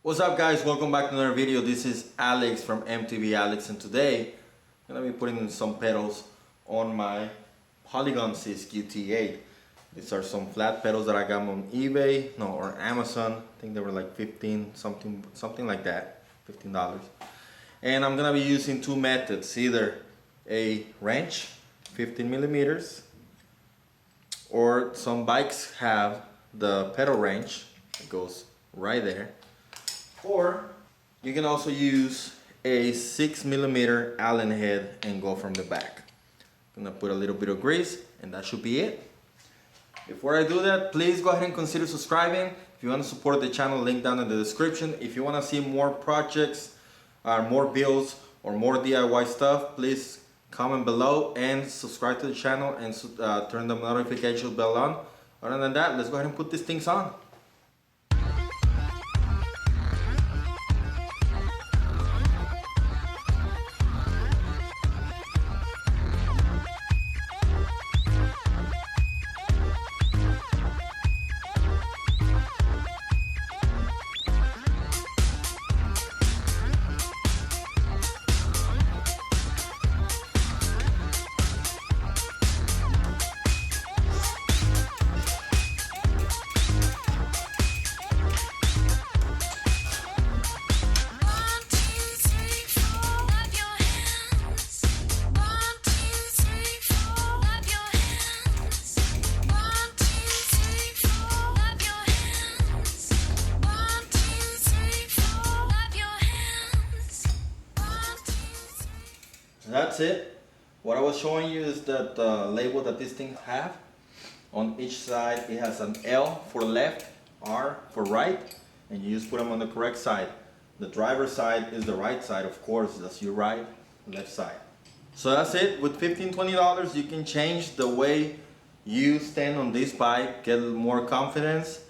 What's up guys, welcome back to another video. This is Alex from MTV Alex, and today I'm gonna be putting in some pedals on my Polygon T8. These are some flat pedals that I got on eBay, or Amazon. I think they were like 15 something like that, $15. And I'm gonna be using two methods, either a wrench 15 millimeters, or some bikes have the pedal wrench that goes right there. Or you can also use a 6 millimeter Allen head and go from the back. I'm gonna put a little bit of grease and that should be it. Before I do that, please go ahead and consider subscribing. If you want to support the channel, link down in the description. If you want to see more projects, more builds, or more DIY stuff, please comment below and subscribe to the channel and turn the notification bell on. Other than that, let's go ahead and put these things on. That's it. What I was showing you is that the label that these things have. On each side it has an L for left, R for right, and you just put them on the correct side. The driver's side is the right side, of course, that's your right, left side. So that's it. With $15–20 you can change the way you stand on this bike, get more confidence,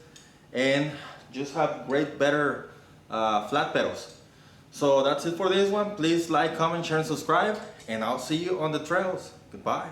and just have better flat pedals. So that's it for this one. Please like, comment, share, and subscribe, and I'll see you on the trails. Goodbye.